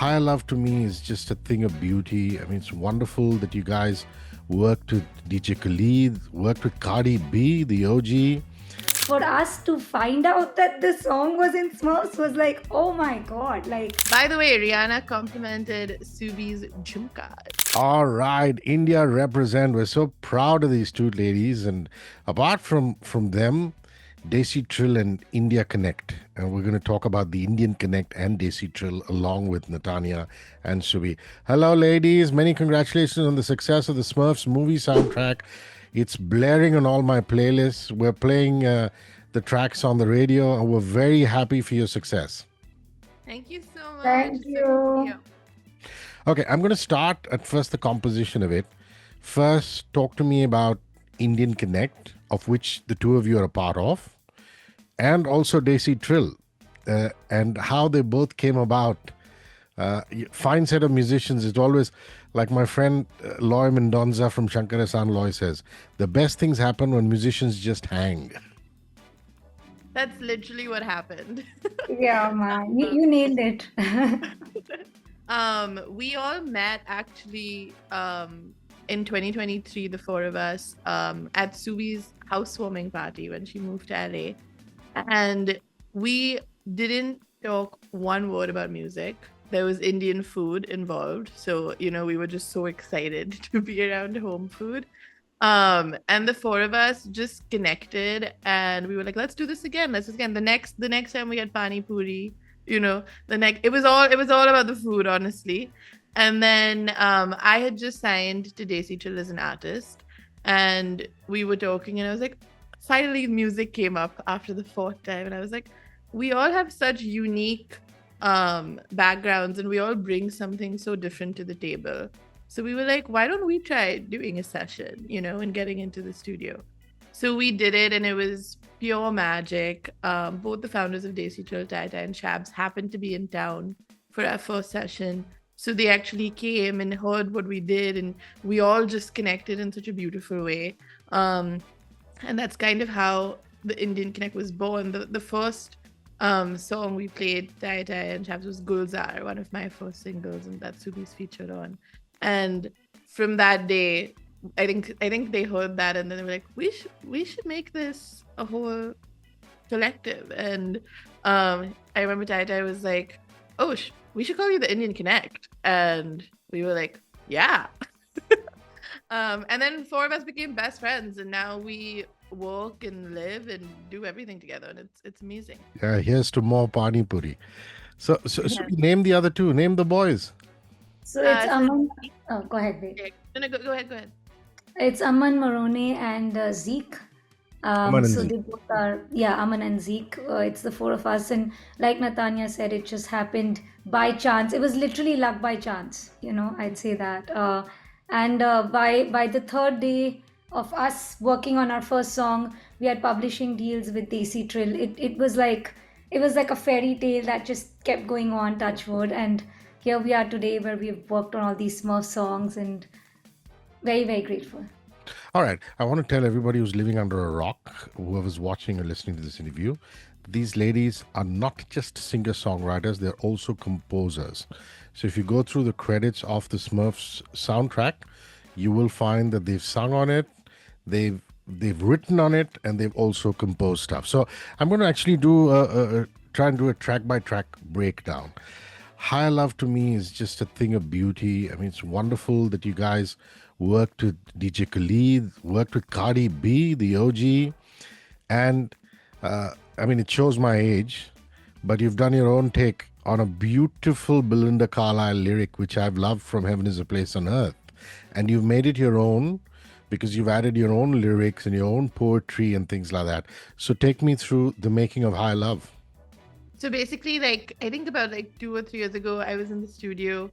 High Love to me is just a thing of beauty. I mean, it's wonderful that you guys worked with DJ Khalid, worked with Cardi B, the OG. For us to find out that the song was in Smurfs was like, oh my god, like By the way, Rihanna complimented Subi's jhumkas. All right, India represent. We're so proud of these two ladies, and apart from them, Desi Trill and India Connect, and we're going to talk about the Indian Connect and Desi Trill along with Natania and Subhi. Hello, ladies! Many congratulations on the success of the Smurfs movie soundtrack. It's blaring on all my playlists. We're playing the tracks on the radio, and we're very happy for your success. Thank you so much. thank you. Okay, I'm going to start at first the composition of it. First, talk to me about Indian Connect, of which the two of you are a part of, and also Desi Trill, and how they both came about. Fine set of musicians. It's always like my friend Loy Mendonza from Shankarasan Loy says, the best things happen when musicians just hang. That's literally what happened. Yeah, man, you nailed it. We all met actually in 2023, the four of us, at Subi's housewarming party when she moved to LA. And we didn't talk one word about music. There was Indian food involved. So, we were just so excited to be around home food. And the four of us just connected and we were like, let's do this again. Let's do this again. The next time we had pani puri, it was all about the food, honestly. And then I had just signed to Desi Trill as an artist, and we were talking, and I was like, finally music came up after the fourth time, and I was like, we all have such unique backgrounds, and we all bring something so different to the table. So we were like, why don't we try doing a session, and getting into the studio. So we did it, and it was pure magic. Both the founders of Desi Trill, Tyla and Shabs, happened to be in town for our first session. So they actually came and heard what we did, and we all just connected in such a beautiful way. And that's kind of how the Indian Connect was born. The first song we played, Tyla and Shabs, was Gulzar, one of my first singles, and that Subi's featured on. And from that day, I think they heard that, and then they were like, we should make this a whole collective. And I remember Tyla was like, oh, we should call you the Indian Connect, and we were like, yeah. And then four of us became best friends, and now we work and live and do everything together, and it's amazing. Yeah, here's to more pani puri. So name the other two. Name the boys. So it's Aman. Oh, go ahead, babe. No, go ahead. It's Aman Maroney and Zeke. Aman and So Zeke. they both are, yeah, Aman and Zeke. It's the four of us, and like Natanya said, it just happened by chance. It was literally luck by chance, I'd say that. And by the third day of us working on our first song, we had publishing deals with Desi Trill. It was like a fairy tale that just kept going on, touch wood, and here we are today, where we've worked on all these Smurf songs, and very, very grateful. All right. I want to tell everybody who's living under a rock, whoever's watching or listening to this interview, these ladies are not just singer-songwriters, they're also composers. So if you go through the credits of the Smurfs soundtrack, you will find that they've sung on it, they've written on it, and they've also composed stuff. So I'm going to actually try and do a track-by-track breakdown. High Love to me is just a thing of beauty. I mean, it's wonderful that you guys worked with DJ Khalid, worked with Cardi B, the OG, and I mean, it shows my age, but you've done your own take on a beautiful Belinda Carlisle lyric, which I've loved from Heaven is a Place on Earth. And you've made it your own because you've added your own lyrics and your own poetry and things like that. So take me through the making of High Love. So basically, I think about 2 or 3 years ago, I was in the studio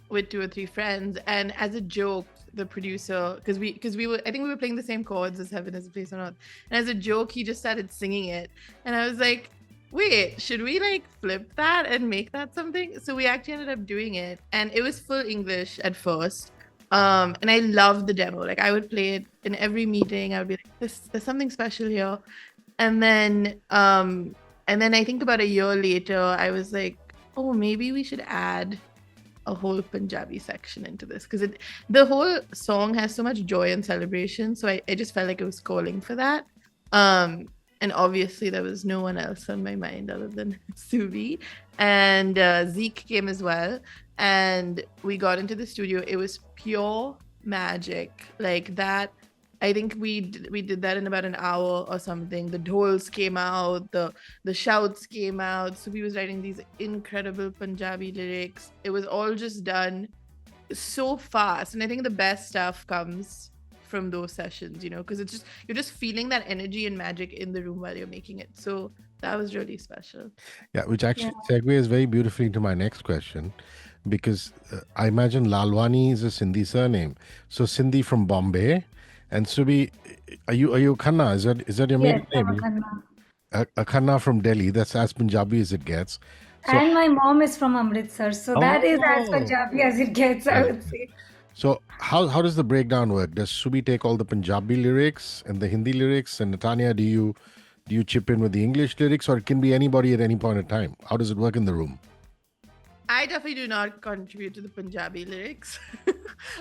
with 2 or 3 friends, and as a joke, the producer, because we were playing the same chords as Heaven is a Place on Earth, and as a joke, he just started singing it, and I was like, wait, should we flip that and make that something? So we actually ended up doing it, and it was full English at first. And I loved the demo. I would play it in every meeting. I would be like, there's something special here. And then I think about a year later, I was like, oh, maybe we should add a whole Punjabi section into this, because the whole song has so much joy and celebration. So I just felt like it was calling for that. And obviously there was no one else on my mind other than Suvi. And Zeke came as well. And we got into the studio. It was pure magic. Like that. I think we did that in about an hour or something. The dhols came out, the shouts came out. Subi was writing these incredible Punjabi lyrics. It was all just done so fast, and I think the best stuff comes from those sessions, you know, because it's just you're just feeling that energy and magic in the room while you're making it. So that was really special. Yeah, which actually segues very beautifully into my next question, because I imagine Lalwani is a Sindhi surname. So Sindhi from Bombay, and Subi, are you Khanna? Is that your Yes, maiden I'm a name? Khanna. A Khanna from Delhi. That's as Punjabi as it gets. So, And my mom is from Amritsar, so that is as oh, Punjabi as it gets, I would say. so how does the breakdown work? Does Subi take all the Punjabi lyrics and the Hindi lyrics, and Natania, do you chip in with the English lyrics, or it can be anybody at any point in time? How does it work in the room? I definitely do not contribute to the Punjabi lyrics.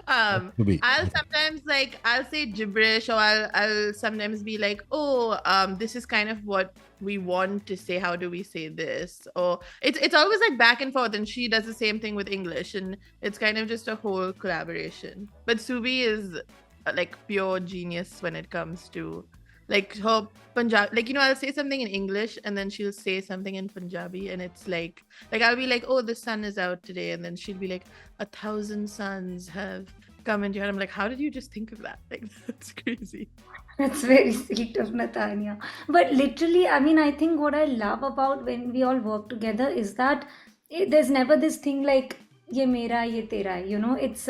Subi. I'll sometimes I'll say gibberish, or I'll sometimes be like, oh, this is kind of what we want to say. How do we say this? Or it's always like back and forth, and she does the same thing with English, and it's kind of just a whole collaboration. But Subi is like pure genius when it comes to like her Punjabi. Like, you know, I'll say something in English and then she'll say something in Punjabi, and it's like I'll be like, oh, the sun is out today, and then she'll be like, 1,000 suns have come into your head. I'm like, how did you just think of that? Like, that's crazy. That's very sweet of Natania. But literally, I mean, I think what I love about when we all work together is that there's never this thing like ye mera, ye tera. You know, it's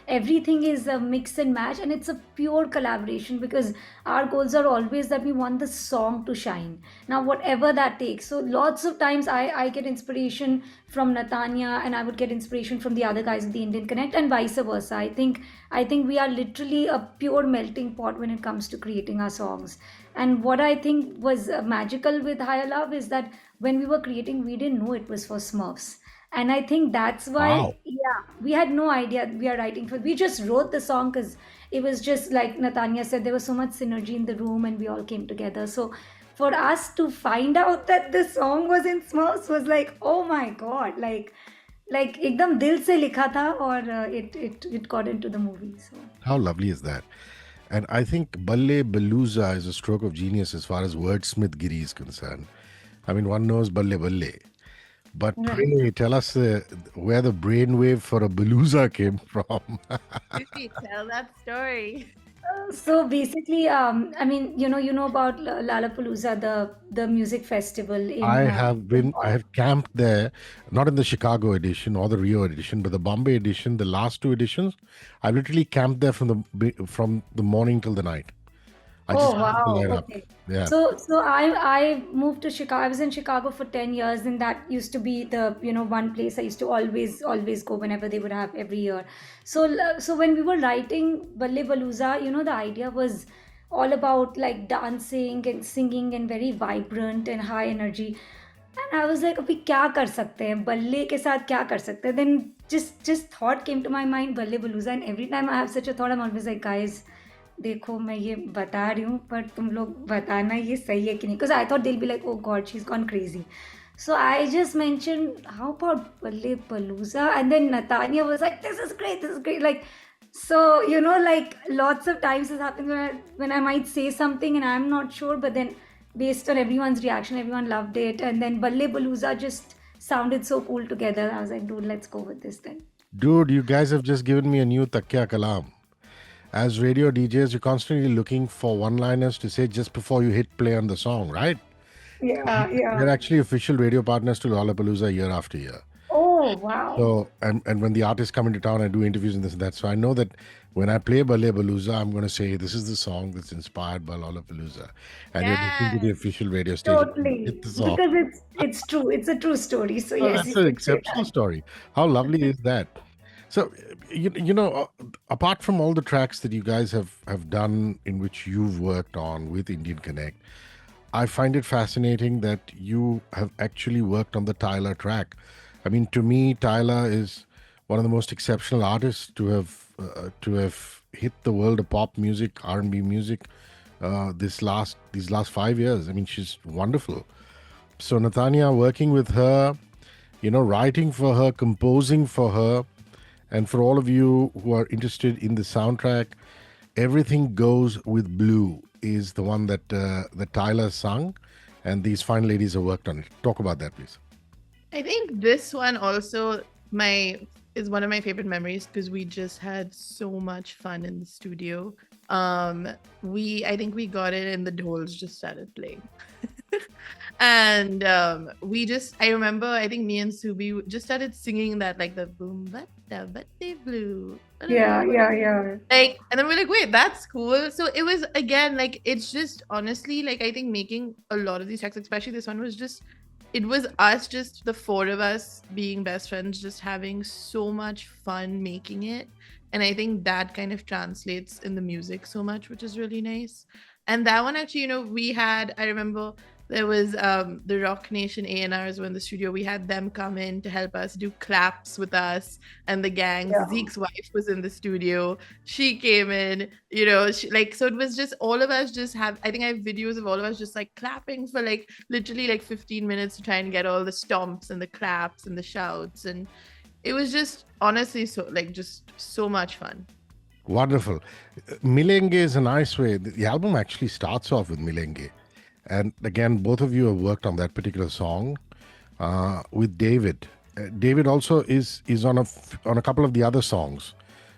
everything is a mix and match, and it's a pure collaboration because our goals are always that we want the song to shine. Now, whatever that takes. So lots of times I get inspiration from Natanya, and I would get inspiration from the other guys of the Indian Connect, and vice versa. I think we are literally a pure melting pot when it comes to creating our songs. And what I think was magical with Higher Love is that when we were creating, we didn't know it was for Smurfs. And I think that's why, Wow. yeah, we had no idea we are writing for. We just wrote the song because it was just like Natanya said, there was so much synergy in the room, and we all came together. So for us to find out that the song was in Smurfs was like, oh my God, like एकदम दिल से लिखा था, और it got into the movie. So How lovely is that? And I think Balle Balouza is a stroke of genius as far as wordsmith Giri is concerned. I mean, one knows Balle Balle. But right. pray, tell us where the brainwave for a Balouza came from. Hrishi, tell that story. So basically, I mean, you know about Lollapalooza, the music festival I in have camped there, not in the Chicago edition or the Rio edition, but the Bombay edition, the last two editions. I've literally camped there from the morning till the night. I just Oh have to wow, light up. okay. Yeah. So I moved to Chicago. I was in Chicago for 10 years, and that used to be the one place I used to always go whenever they would have every year. So when we were writing Balle Balouza, the idea was all about like dancing and singing and very vibrant and high energy. And I was like, अभी क्या कर सकते हैं बल्ले के साथ क्या कर सकते हैं? Then just thought came to my mind, Balle Balouza, and every time I have such a thought, I'm always like, guys, देखो मैं ये बता रही हूँ, पर तुम लोग बताना ये सही है कि नहीं, because I thought they'll be like, oh God, she's gone crazy. So I just mentioned, how about Balle Balouza? And then Natanya was like, this is great. Like, so, like lots of times this happens when I might say something and I'm not sure, but then based on everyone's reaction, everyone loved it. And then Balle Balouza just sounded so cool together. I was like, dude, let's go with this then. Dude, you guys have just given me a new takya kalam. As radio DJs, you're constantly looking for one-liners to say just before you hit play on the song, right? Yeah. We're actually official radio partners to Lollapalooza year after year. Oh, wow. So, and when the artists come into town, I do interviews and this and that. So I know that when I play Balle Balouza, I'm going to say, this is the song that's inspired by Lollapalooza. And you're listening to the official radio station. Totally. Hit the song. Because it's true. It's a true story. So Oh, yes, that's you an could say exceptional that. story. How lovely is that? So, apart from all the tracks that you guys have done in which you've worked on with Indian Connect, I find it fascinating that you have actually worked on the Tyla track. I mean, to me, Tyla is one of the most exceptional artists to have hit the world of pop music, R&B music, these last 5 years. I mean, she's wonderful. So Natania, working with her, writing for her, composing for her, and for all of you who are interested in the soundtrack, Everything Goes with Blue is the one that Tyler sung, and these fine ladies have worked on it. Talk about that, please. I think this one also is one of my favorite memories because we just had so much fun in the studio. I think we got it and the dolls just started playing. And I remember, I think me and Subi just started singing that, like the boom but they blue. Yeah, yeah, yeah. Like, and then we're like, wait, that's cool. So it was, again, like, it's just honestly, like, I think making a lot of these tracks, especially this one, was just, it was us, just the four of us being best friends, just having so much fun making it. And I think that kind of translates in the music so much, which is really nice. And that one actually, I remember there was the Rock Nation A&Rs were in the studio. We had them come in to help us do claps with us and the gangs. Yeah. Zeke's wife was in the studio. She came in, so it was just all of us I think I have videos of all of us just like clapping for like literally like 15 minutes to try and get all the stomps and the claps and the shouts. And it was just honestly just so much fun. Wonderful. Milenge is a nice way. The album actually starts off with Milenge. And again, both of you have worked on that particular song with David. David also is on a couple of the other songs.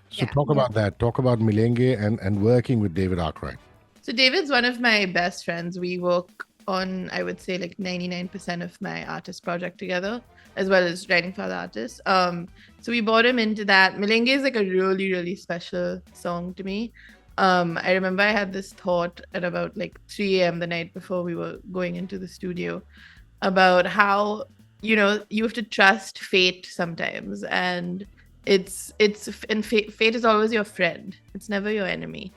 So talk about that. Talk about Milenge and working with David Arkwright. So David's one of my best friends. We work on, I would say, like 99% of my artist project together, as well as writing for other artists. So we brought him into that. Milenge is like a really, really special song to me. I remember I had this thought at about like 3 a.m. the night before we were going into the studio about how, you have to trust fate sometimes. And fate is always your friend. It's never your enemy.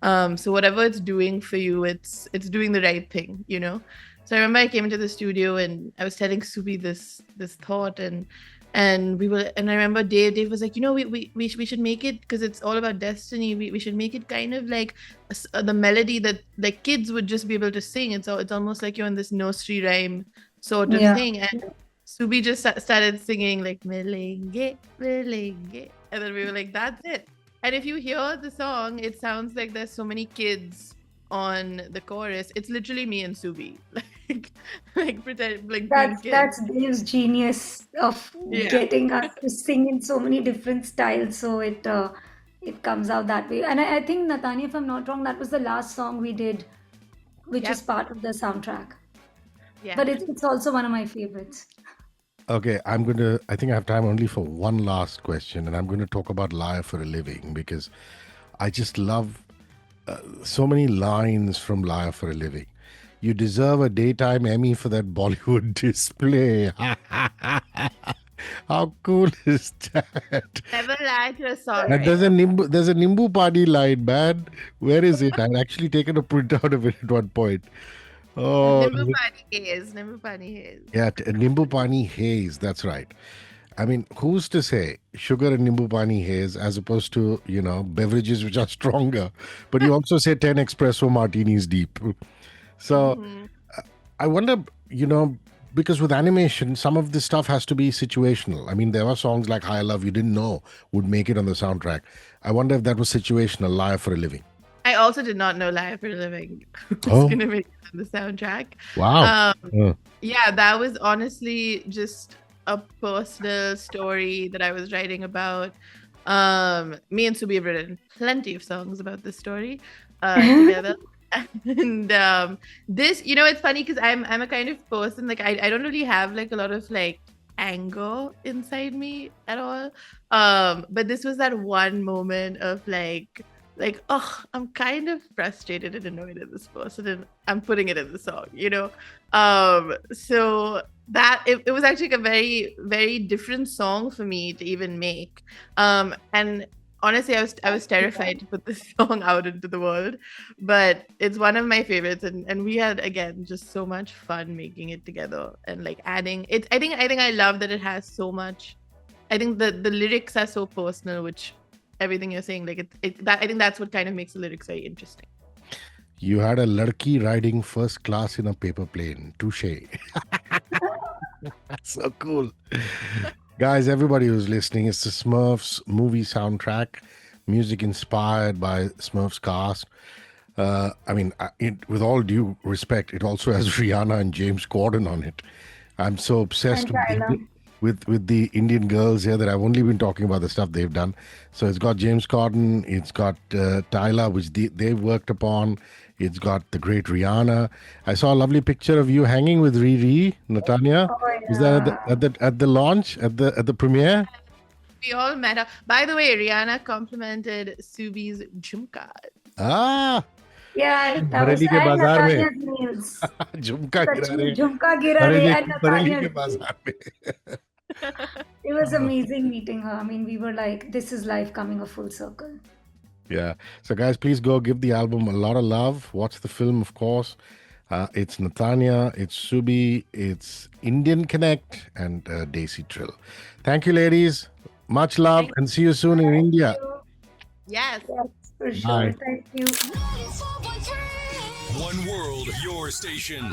So whatever it's doing for you, it's doing the right thing, So I remember I came into the studio and I was telling Subi this thought and I remember Dave was like, we should make it, because it's all about destiny. We should make it kind of like the melody that like kids would just be able to sing. It's almost like you're in this nursery rhyme sort of thing. And Subi just started singing like Milenge, Milenge, and then we were like, that's it. And if you hear the song, it sounds like there's so many kids on the chorus. It's literally me and Subi, like pretend like that's Dave's genius of getting us to sing in so many different styles. So it comes out that way. And I think, Natanya, if I'm not wrong, that was the last song we did, which is part of the soundtrack. Yeah. But it's also one of my favorites. Okay, I think I have time only for one last question, and I'm going to talk about Liar for a Living, because I just love so many lines from Liar for a Living. You deserve a daytime Emmy for that Bollywood display. How cool is that? Never lie to a song. And there's a Nimbu Pani line, man. Where is it? I'd actually taken a printout of it at one point. Oh, Nimbu Pani Haze. Yeah, Nimbu Pani Haze. That's right. I mean, who's to say sugar and Nimbu Pani Haze as opposed to, beverages which are stronger? But you also say 10 espresso martinis deep. So I wonder, because with animation, some of this stuff has to be situational. I mean, there were songs like High Love you didn't know would make it on the soundtrack. I wonder if that was situational, Liar for a Living. I also did not know Liar for a Living was going to make it on the soundtrack. Wow. Yeah, that was honestly just a personal story that I was writing about. Me and Subi have written plenty of songs about this story together. And this, it's funny because I'm a kind of person, like I don't really have like a lot of like anger inside me at all. But this was that one moment of like, oh, I'm kind of frustrated and annoyed at this person, and I'm putting it in the song, So that it was actually a very, very different song for me to even make. And honestly, I was terrified to put this song out into the world, but it's one of my favorites, and we had again just so much fun making it together and like adding it. I think I love that it has so much. I think the lyrics are so personal, which everything you're saying, like I think that's what kind of makes the lyrics very interesting. You had a ladki riding first class in a paper plane. Touche. So cool. Guys, everybody who's listening, it's the Smurfs movie soundtrack, music inspired by Smurfs cast. With all due respect, it also has Rihanna and James Corden on it. I'm so obsessed And Tyla. with the Indian girls here that I've only been talking about the stuff they've done. So it's got James Corden, it's got Tyla, which they've worked upon. It's got the great Rihanna. I saw a lovely picture of you hanging with Riri, Natania. Oh Was that yeah. at the launch, at the premiere? We all met up. By the way, Rihanna complimented Subi's jhumka. Ah, Yeah, that was Bareilly के and बाजार में Natania's nails. झुमका गिरा Sachi, रहे Jhumka gira rahe Bareilly and Bareilly के Natania's nails. बाजार में. It was amazing meeting her. I mean, we were like, this is life coming a full circle. Yeah. So, guys, please go give the album a lot of love. Watch the film, of course. It's Natania, it's Subi, it's Indian Connect, and Desi Trill. Thank you, ladies. Much love, Thank and see you soon in India. Yes. Yes, for Bye. sure. Thank you. One world, your station.